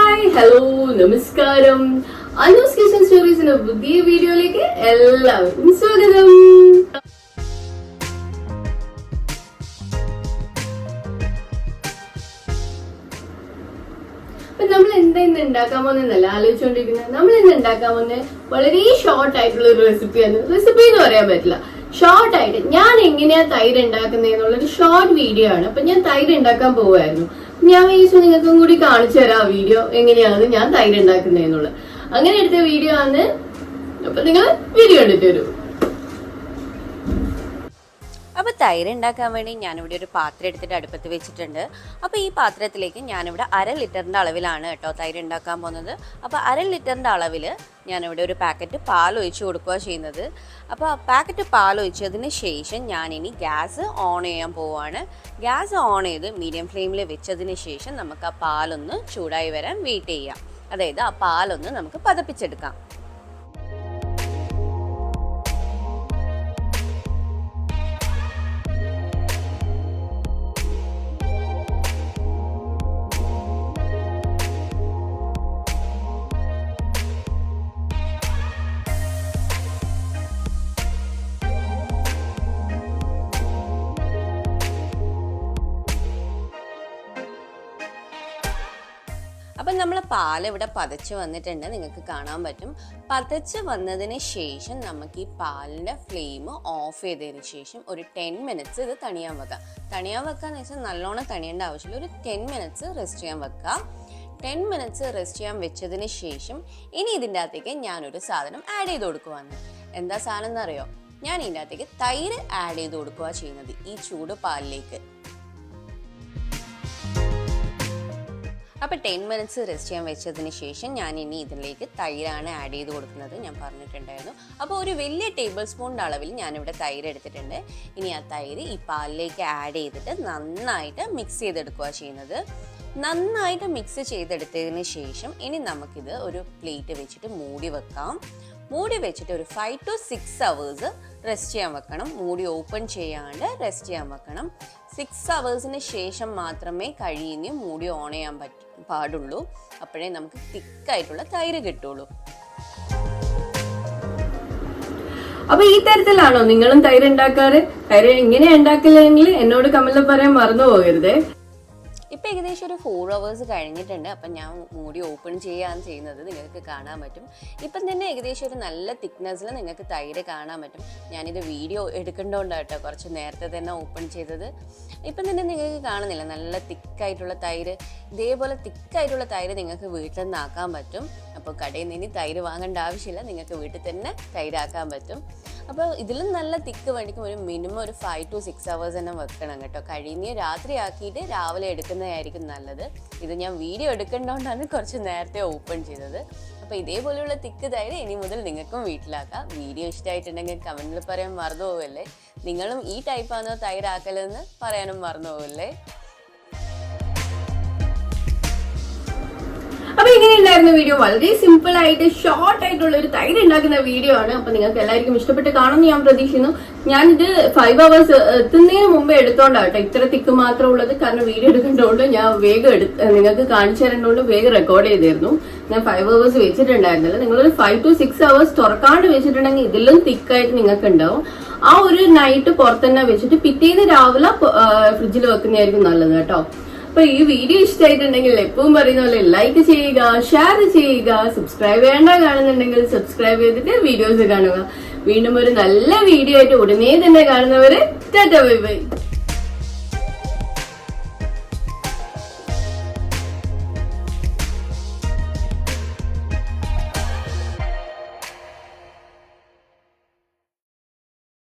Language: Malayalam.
ഹായ് ഹലോ നമസ്കാരം. അനൂസ് കിച്ചൻ സ്റ്റോറീസിന്റെ പുതിയ വീഡിയോയിലേക്ക് എല്ലാവർക്കും സ്വാഗതം. നമ്മൾ എന്താ ഇന്ന് ഉണ്ടാക്കാൻ പോകുന്നല്ല ആലോചിച്ചുകൊണ്ടിരിക്കുന്നത്. നമ്മൾ ഇന്ന് ഉണ്ടാക്കാൻ പോകുന്നത് വളരെ ഷോർട്ട് ആയിട്ടുള്ള ഒരു റെസിപ്പിയാണ്. റെസിപ്പി എന്ന് പറയാൻ പറ്റില്ല, ഷോർട്ട് ആയിട്ട് ഞാൻ എങ്ങനെയാ തൈര് ഉണ്ടാക്കുന്നതെന്നുള്ളൊരു ഷോർട്ട് വീഡിയോ ആണ്. അപ്പൊ ഞാൻ തൈര് ഉണ്ടാക്കാൻ പോവായിരുന്നു. ഞാൻ വിചാരിച്ചു നിങ്ങൾക്കും കൂടി കാണിച്ചു തരാം ആ വീഡിയോ എങ്ങനെയാണ് ഞാൻ തൈര് ഉണ്ടാക്കുന്നതെന്നുള്ളത്. അങ്ങനെ എടുത്ത വീഡിയോ ആണ്. അപ്പൊ നിങ്ങൾ വീഡിയോ കണ്ടിട്ട് വരൂ. അപ്പോൾ തൈര് ഉണ്ടാക്കാൻ വേണ്ടി ഞാനിവിടെ ഒരു പാത്രം എടുത്തിട്ട് അടുപ്പത്ത് വെച്ചിട്ടുണ്ട്. അപ്പോൾ ഈ പാത്രത്തിലേക്ക് ഞാനിവിടെ 1/2 ലിറ്ററിൻ്റെ അളവിലാണ് കേട്ടോ തൈര് ഉണ്ടാക്കാൻ പോകുന്നത്. അപ്പോൾ 1/2 ലിറ്ററിൻ്റെ അളവിൽ ഞാനിവിടെ ഒരു പാക്കറ്റ് പാൽ ഒഴിച്ച് കൊടുക്കുക ചെയ്യുന്നത്. അപ്പോൾ ആ പാക്കറ്റ് പാൽ ഒഴിച്ചതിന് ശേഷം ഞാനിനി ഗ്യാസ് ഓൺ ചെയ്യാൻ പോവുകയാണ്. ഗ്യാസ് ഓൺ ചെയ്ത് മീഡിയം ഫ്ലെയിമിൽ വെച്ചതിന് ശേഷം നമുക്ക് ആ പാലൊന്ന് ചൂടായി വരാൻ വെയിറ്റ് ചെയ്യാം. അതായത് ആ പാലൊന്ന് നമുക്ക് പതപ്പിച്ചെടുക്കാം. അപ്പം നമ്മൾ പാലിവിടെ പതച്ച് വന്നിട്ടുണ്ട്, നിങ്ങൾക്ക് കാണാൻ പറ്റും. പതച്ച് വന്നതിന് ശേഷം നമുക്ക് ഈ പാലിൻ്റെ ഫ്ലെയിം ഓഫ് ചെയ്തതിന് ശേഷം ഒരു 10 മിനിറ്റ്സ് ഇത് തണിയാൻ വെക്കാം. തണിയാൻ വെക്കാന്ന് വെച്ചാൽ നല്ലോണം തണിയേണ്ട ആവശ്യമില്ല, ഒരു 10 മിനിറ്റ്സ് റെസ്റ്റ് ചെയ്യാൻ വെക്കാം. 10 മിനിറ്റ്സ് റെസ്റ്റ് ചെയ്യാൻ വെച്ചതിന് ശേഷം ഇനി ഇതിൻ്റെ അകത്തേക്ക് ഞാനൊരു സാധനം ആഡ് ചെയ്ത് കൊടുക്കുവാണ്. എന്താ സാധനം എന്നറിയോ? ഞാൻ ഇതിൻ്റെ അകത്തേക്ക് തൈര് ആഡ് ചെയ്ത് കൊടുക്കുക ചെയ്യുന്നത് ഈ ചൂട് പാലിലേക്ക്. അപ്പോൾ 10 മിനിറ്റ്സ് റെസ്റ്റ് ചെയ്യാൻ വെച്ചതിന് ശേഷം ഞാൻ ഇനി ഇതിലേക്ക് തൈരാണ് ആഡ് ചെയ്ത് കൊടുക്കുന്നത്, ഞാൻ പറഞ്ഞിട്ടുണ്ടായിരുന്നു. അപ്പോൾ ഒരു വലിയ ടേബിൾ സ്പൂണിൻ്റെ അളവിൽ ഞാനിവിടെ തൈര് എടുത്തിട്ടുണ്ട്. ഇനി ആ തൈര് ഈ പാലിലേക്ക് ആഡ് ചെയ്തിട്ട് നന്നായിട്ട് മിക്സ് ചെയ്തെടുക്കുക ചെയ്യുന്നത്. നന്നായിട്ട് മിക്സ് ചെയ്തെടുത്തതിന് ശേഷം ഇനി നമുക്കിത് ഒരു പ്ലേറ്റ് വെച്ചിട്ട് മൂടി വെക്കാം. മൂടി വെച്ചിട്ട് ഒരു 5 to 6 hours റെസ്റ്റ് ചെയ്യാൻ വെക്കണം. മൂടി ഓപ്പൺ ചെയ്യാണ്ട് റെസ്റ്റ് ചെയ്യാൻ വെക്കണം. 6 hours ശേഷം മാത്രമേ കഴിയുന്ന മൂടി ഓൺ ചെയ്യാൻ പാടുള്ളൂ. അപ്പോഴേ നമുക്ക് തിക്കായിട്ടുള്ള തൈര് കിട്ടുള്ളൂ. അപ്പൊ ഈ തരത്തിലാണോ നിങ്ങളും തൈര് ഉണ്ടാക്കാറ്? തൈര് എങ്ങനെയാ ഉണ്ടാക്കില്ലെങ്കിൽ എന്നോട് കമന്റിൽ പറയാൻ മറന്നു പോകരുതേ. ഇപ്പം ഏകദേശം ഒരു 4 hours കഴിഞ്ഞിട്ടുണ്ട്. അപ്പം ഞാൻ മൂടി ഓപ്പൺ ചെയ്യാൻ ചെയ്യുന്നത് നിങ്ങൾക്ക് കാണാൻ പറ്റും. ഇപ്പം തന്നെ ഏകദേശം ഒരു നല്ല തിക്നെസ്സിൽ നിങ്ങൾക്ക് തൈര് കാണാൻ പറ്റും. ഞാനിത് വീഡിയോ എടുക്കേണ്ടതുകൊണ്ടാട്ടോ കുറച്ച് നേരത്തെ തന്നെ ഓപ്പൺ ചെയ്തത്. ഇപ്പം തന്നെ നിങ്ങൾക്ക് കാണുന്നില്ല നല്ല തിക്കായിട്ടുള്ള തൈര്. ഇതേപോലെ തിക്കായിട്ടുള്ള തൈര് നിങ്ങൾക്ക് വീട്ടിൽ നിന്ന് ആക്കാൻ പറ്റും. അപ്പോൾ കടയിൽ നിന്ന് തൈര് വാങ്ങേണ്ട ആവശ്യമില്ല, നിങ്ങൾക്ക് വീട്ടിൽ തന്നെ തൈരാക്കാൻ പറ്റും. അപ്പോൾ ഇതിലും നല്ല തിക്ക് വേണ്ടിക്കും ഒരു മിനിമം ഒരു 5 to 6 hours തന്നെ വെക്കണം കേട്ടോ. കഴിയുന്ന രാത്രി ആക്കിയിട്ട് രാവിലെ എടുക്കുന്നതായിരിക്കും നല്ലത്. ഇത് ഞാൻ വീഡിയോ എടുക്കേണ്ടതുകൊണ്ടാണ് കുറച്ച് നേരത്തെ ഓപ്പൺ ചെയ്തത്. അപ്പോൾ ഇതേപോലെയുള്ള തിക്ക് തൈര് ഇനി മുതൽ നിങ്ങൾക്കും വീട്ടിലാക്കാം. വീഡിയോ ഇഷ്ടമായിട്ടുണ്ടെങ്കിൽ കമൻറ്റിൽ പറയാൻ മറന്നു പോവല്ലേ. നിങ്ങളും ഈ ടൈപ്പാണോ തൈരാക്കലെന്ന് പറയാനും മറന്നു പോവല്ലേ. അപ്പൊ ഇങ്ങനെ ഉണ്ടായിരുന്ന വീഡിയോ വളരെ സിമ്പിൾ ആയിട്ട് ഷോർട്ട് ആയിട്ടുള്ള ഒരു തൈര് ഉണ്ടാക്കുന്ന വീഡിയോ ആണ്. അപ്പൊ നിങ്ങൾക്ക് എല്ലാവർക്കും ഇഷ്ടപ്പെട്ട് കാണുമെന്ന് ഞാൻ പ്രതീക്ഷിക്കുന്നു. ഞാനിത് 5 hours എത്തുന്നതിന് മുമ്പേ എടുത്തോണ്ടാട്ടോ ഇത്ര തിക്ക് മാത്രം ഉള്ളത്. കാരണം വീഡിയോ എടുക്കേണ്ടതുകൊണ്ട് ഞാൻ വേഗം നിങ്ങൾക്ക് കാണിച്ചു തരേണ്ടതുകൊണ്ട് വേഗം റെക്കോർഡ് ചെയ്തിരുന്നു. ഞാൻ 5 hours വെച്ചിട്ടുണ്ടായിരുന്നില്ല. നിങ്ങളൊരു 5 to 6 hours തുറക്കാണ്ട് വെച്ചിട്ടുണ്ടെങ്കിൽ ഇതിലും തിക്കായിട്ട് നിങ്ങൾക്ക് ഉണ്ടാവും. ആ ഒരു നൈറ്റ് പുറത്തന്നെ വെച്ചിട്ട് പിറ്റേന്ന് രാവിലെ ഫ്രിഡ്ജിൽ വെക്കുന്നതായിരിക്കും നല്ലത് കേട്ടോ. അപ്പൊ ഈ വീഡിയോ ഇഷ്ടമായിട്ടുണ്ടെങ്കിൽ എപ്പോഴും പറയുന്ന പോലെ ലൈക്ക് ചെയ്യുക, ഷെയർ ചെയ്യുക, സബ്സ്ക്രൈബ് ചെയ്യേണ്ട കാണുന്നുണ്ടെങ്കിൽ സബ്സ്ക്രൈബ് ചെയ്തിട്ട് വീഡിയോസ് കാണുക. വീണ്ടും ഒരു നല്ല വീഡിയോ ആയിട്ട് ഉടനെ തന്നെ കാണുന്നവരെ ടാറ്റാ ബൈ ബൈ.